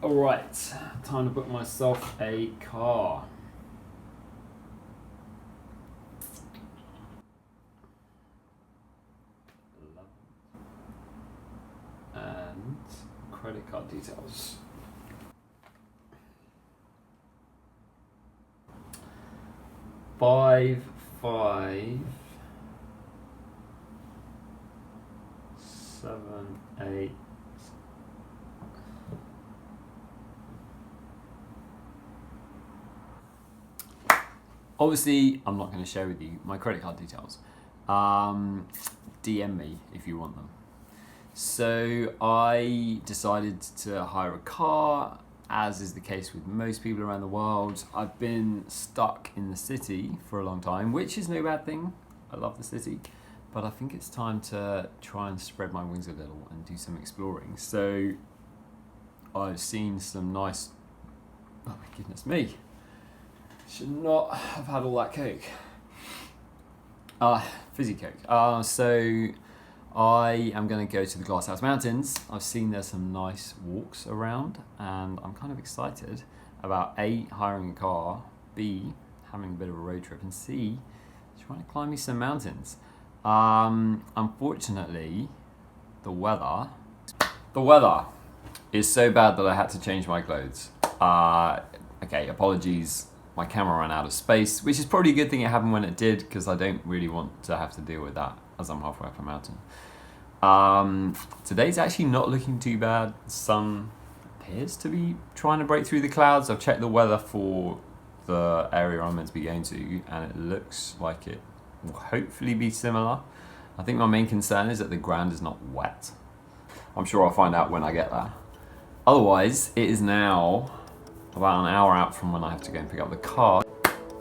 Alright, time to book myself a car. And credit card details. Five, 7, 8. Obviously, I'm not going to share with you my credit card details. DM me if you want them. So I decided to hire a car, as is the case with most people around the world. I've been stuck in the city for a long time, which is no bad thing. I love the city, but I think it's time to try and spread my wings a little and do some exploring. So I've seen some nice, oh my goodness me, should not have had all that Coke. Fizzy Coke. So I am going to go to the Glasshouse Mountains. I've seen there's some nice walks around, and I'm kind of excited about A, hiring a car, B, having a bit of a road trip, and C, trying to climb me some mountains. Unfortunately, the weather is so bad that I had to change my clothes. Okay, apologies. My camera ran out of space, which is probably a good thing it happened when it did, because I don't really want to have to deal with that as I'm halfway up a mountain. Today's actually not looking too bad. The sun appears to be trying to break through the clouds. I've checked the weather for the area I'm meant to be going to, and it looks like it will hopefully be similar. I think my main concern is that the ground is not wet. I'm sure I'll find out when I get there. Otherwise, it is now about an hour out from when I have to go and pick up the car.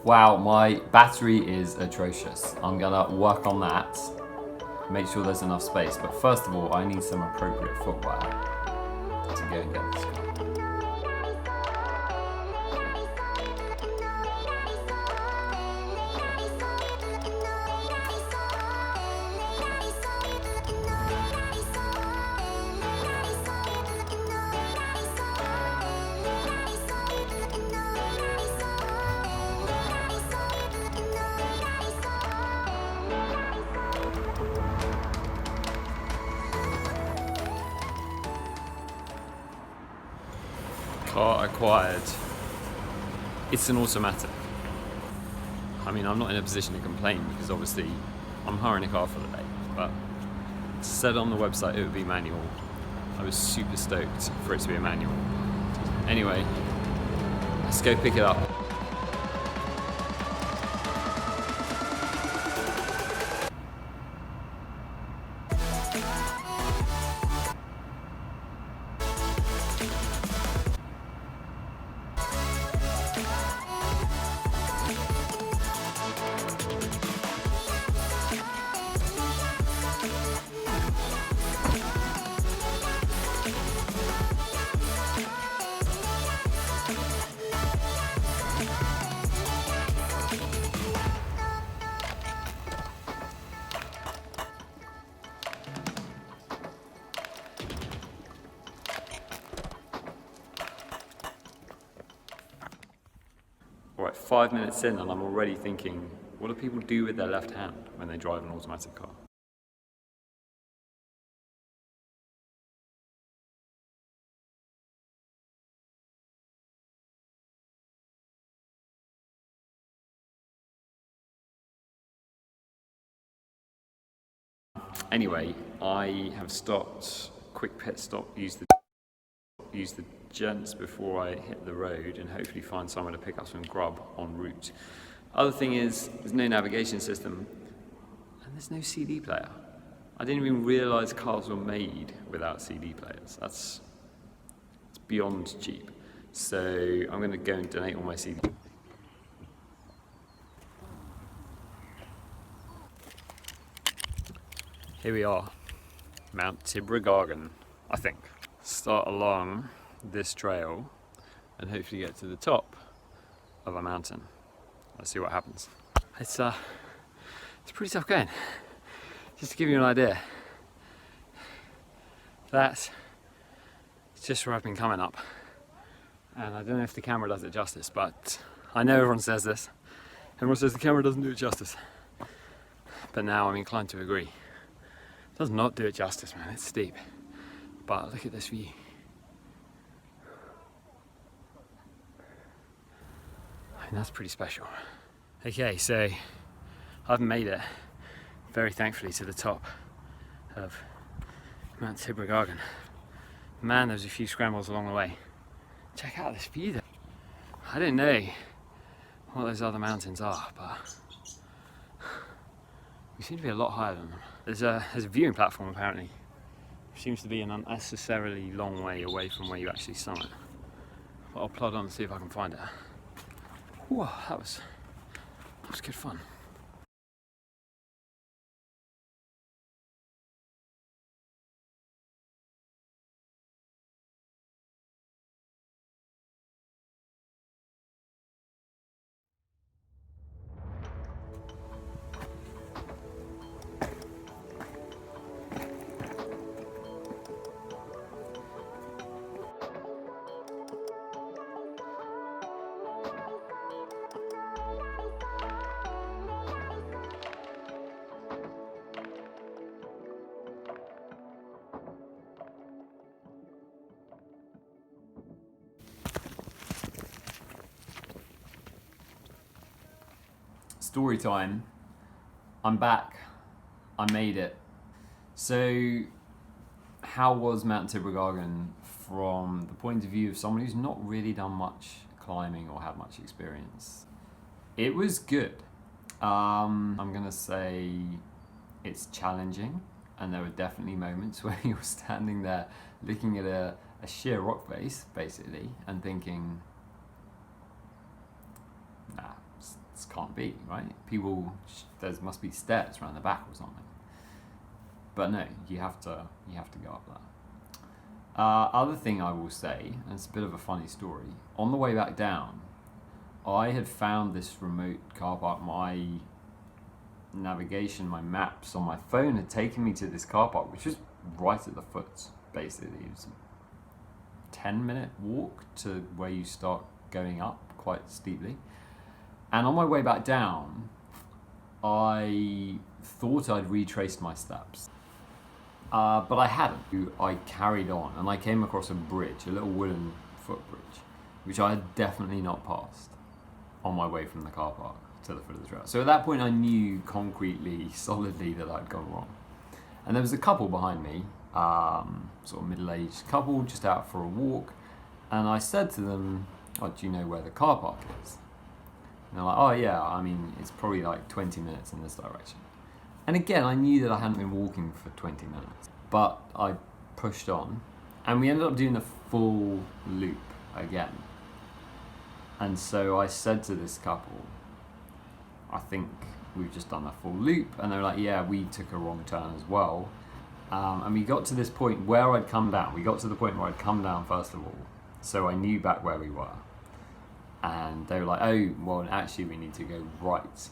Wow, my battery is atrocious. I'm gonna work on that, make sure there's enough space, but first of all, I need some appropriate footwear to go and get this car. Car acquired. It's an automatic. I mean, I'm not in a position to complain because obviously I'm hiring a car for the day, but it said on the website it would be manual. I was super stoked for it to be a manual. Anyway, let's go pick it up. Alright, 5 minutes in and I'm already thinking, what do people do with their left hand when they drive an automatic car? Anyway, I have stopped, quick pit stop, use the gents before I hit the road and hopefully find somewhere to pick up some grub en route. Other thing is, there's no navigation system and there's no CD player. I didn't even realise cars were made without CD players. It's beyond cheap. So I'm going to go and donate all my CDs. Here we are, Mount Tibrogargan, I think. Start along this trail and hopefully get to the top of a mountain. Let's see what happens. It's pretty tough going. Just to give you an idea, that's just where I've been coming up And I don't know if the camera does it justice, but I know everyone says this. Everyone says the camera doesn't do it justice. But now I'm inclined to agree. It does not do it justice, man, it's steep. But look at this view. I mean, that's pretty special. Okay, so I've made it, very thankfully, to the top of Mount Tibrogargan. Man, there's a few scrambles along the way. Check out this view though. I don't know what those other mountains are, but we seem to be a lot higher than them. There's a viewing platform apparently, which seems to be an unnecessarily long way away from where you actually summit. But I'll plod on and see if I can find it. Whoa, that was good fun. Story time. I'm back. I made it. So, how was Mount Tibrogargan from the point of view of someone who's not really done much climbing or had much experience? It was good. I'm gonna say it's challenging, and there were definitely moments where you were standing there looking at a sheer rock face, basically, and thinking, nah, this can't be, right? There must be stairs around the back or something. But no, you have to go up there. Other thing I will say, and it's a bit of a funny story, on the way back down, I had found this remote car park. My navigation, my maps on my phone had taken me to this car park, which was right at the foot, basically. It was a 10-minute walk to where you start going up quite steeply. And on my way back down, I thought I'd retraced my steps. But I hadn't. I carried on and I came across a bridge, a little wooden footbridge, which I had definitely not passed on my way from the car park to the foot of the trail. So at that point I knew concretely, solidly that I'd gone wrong. And there was a couple behind me, sort of middle-aged couple, just out for a walk. And I said to them, oh, do you know where the car park is? And they're like, oh yeah, I mean, it's probably like 20 minutes in this direction. And again, I knew that I hadn't been walking for 20 minutes, but I pushed on, and we ended up doing a full loop again. And so I said to this couple, I think we've just done a full loop, and they were like, yeah, we took a wrong turn as well. And we got to this point where I'd come down. We got to the point where I'd come down first of all, so I knew back where we were. And they were like, oh, well, actually we need to go right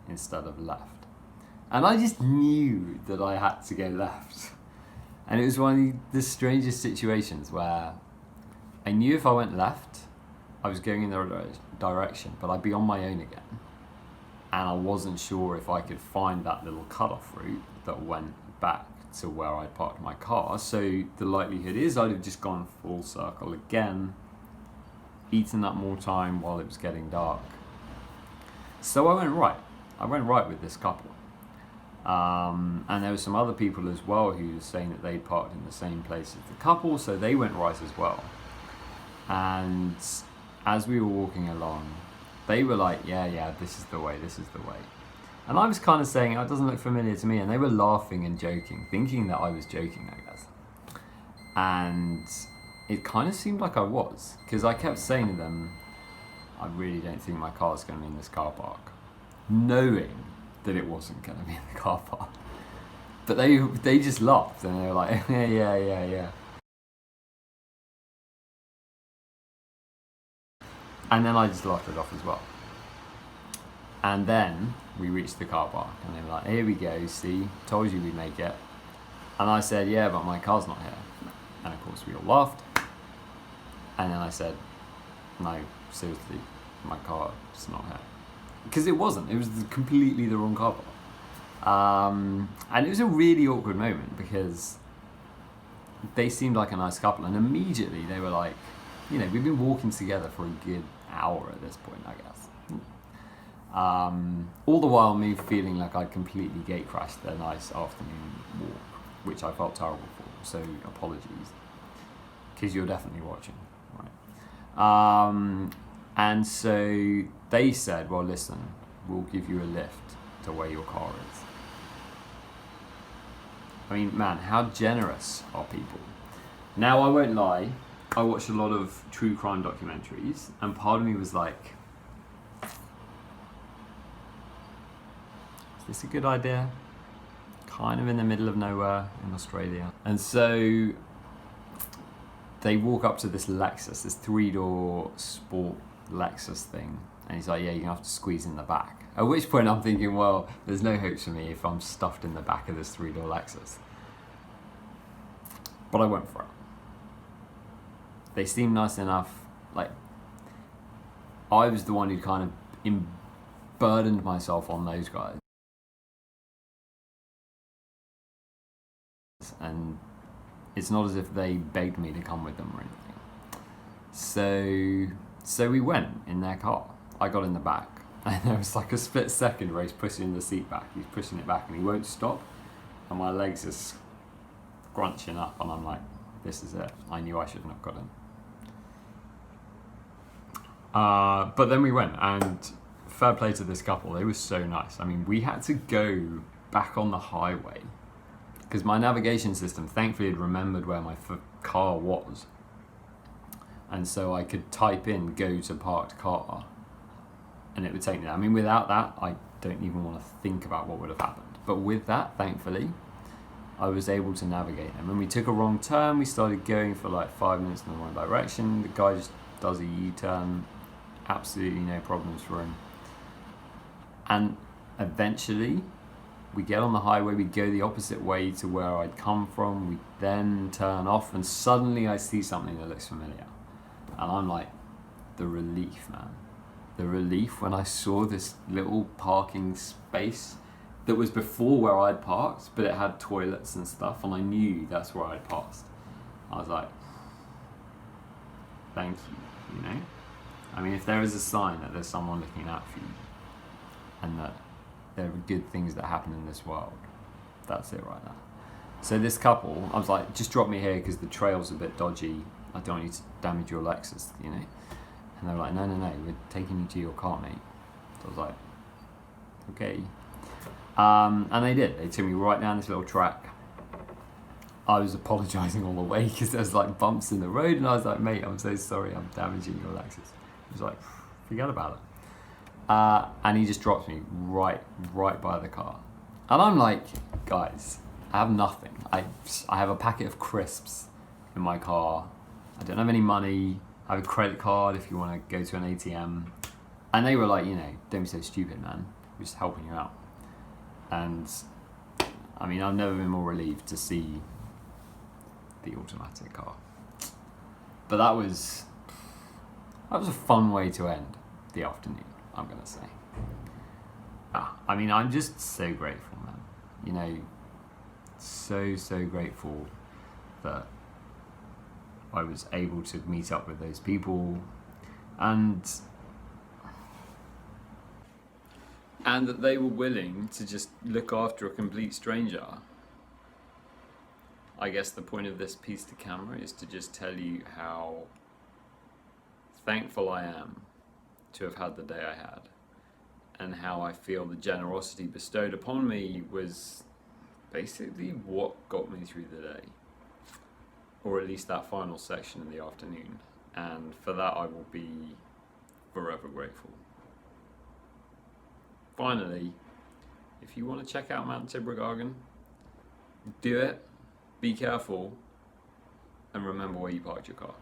instead of left. And I just knew that I had to go left. And it was one of the strangest situations where I knew if I went left, I was going in the right direction, but I'd be on my own again. And I wasn't sure if I could find that little cut-off route that went back to where I'd parked my car. So the likelihood is I'd have just gone full circle again, eaten up more time while it was getting dark. So I went right. I went right with this couple. And there were some other people as well who were saying that they'd parked in the same place as the couple, so they went right as well. And as we were walking along, they were like, yeah, this is the way. And I was kind of saying, it doesn't look familiar to me, and they were laughing and joking, thinking that I was joking, I guess. And it kind of seemed like I was, because I kept saying to them, I really don't think my car's going to be in this car park, knowing that it wasn't going to be in the car park. But they just laughed, and they were like, yeah. And then I just laughed it off as well. And then we reached the car park, and they were like, here we go, see, told you we'd make it. And I said, yeah, but my car's not here. And of course we all laughed. And then I said, no, seriously, my car is not here. Because it wasn't. It was completely the wrong car park. And it was a really awkward moment because they seemed like a nice couple, and immediately they were like, you know, we've been walking together for a good hour at this point, I guess. All the while me feeling like I'd completely gate crashed their nice afternoon walk, which I felt terrible for, so apologies, because you're definitely watching, right? And so they said, well, listen, we'll give you a lift to where your car is. I mean, man, how generous are people? Now, I won't lie, I watched a lot of true crime documentaries, and part of me was like, is this a good idea? Kind of in the middle of nowhere in Australia. And so they walk up to this Lexus, this 3-door sport Lexus thing, and he's like, yeah, you're gonna have to squeeze in the back. At which point I'm thinking, well, there's no hope for me if I'm stuffed in the back of this 3-door Lexus. But I went for it. They seemed nice enough. Like, I was the one who kind of burdened myself on those guys. And it's not as if they begged me to come with them or anything. So we went in their car. I got in the back, and there was like a split second where he's pushing the seat back. He's pushing it back, and he won't stop. And my legs are scrunching up, and I'm like, this is it. I knew I shouldn't have got in. But then we went, and fair play to this couple. They were so nice. I mean, we had to go back on the highway because my navigation system thankfully had remembered where my car was. And so I could type in go to parked car and it would take me there. I mean, without that, I don't even want to think about what would have happened. But with that, thankfully, I was able to navigate. And when we took a wrong turn, we started going for like 5 minutes in the wrong direction. The guy just does a U-turn, absolutely no problems for him. And eventually, we get on the highway, we go the opposite way to where I'd come from, we then turn off, and suddenly I see something that looks familiar. And I'm like, the relief, man. The relief when I saw this little parking space that was before where I'd parked, but it had toilets and stuff, and I knew that's where I'd passed. I was like, thank you, you know? I mean, if there is a sign that there's someone looking out for you, and that there are good things that happen in this world, that's it right now. So this couple, I was like, just drop me here because the trail's a bit dodgy. I don't want you to damage your Lexus, you know? And they were like, no, we're taking you to your car, mate. So I was like, okay. And they did. They took me right down this little track. I was apologising all the way because there's like bumps in the road, and I was like, mate, I'm so sorry, I'm damaging your Lexus. He was like, forget about it. And he just drops me right by the car. And I'm like, guys, I have nothing. I have a packet of crisps in my car. I don't have any money. I have a credit card if you want to go to an ATM. And they were like, you know, don't be so stupid, man. We're just helping you out. And I mean, I've never been more relieved to see the automatic car. But that was a fun way to end the afternoon, I'm gonna say. I mean, I'm just so grateful, man. You know, so grateful that I was able to meet up with those people and that they were willing to just look after a complete stranger. I guess the point of this piece to camera is to just tell you how thankful I am to have had the day I had, and how I feel the generosity bestowed upon me was basically what got me through the day, or at least that final section in the afternoon, and for that I will be forever grateful. Finally, if you want to check out Mount Tibrogargan, do it, be careful, and remember where you parked your car.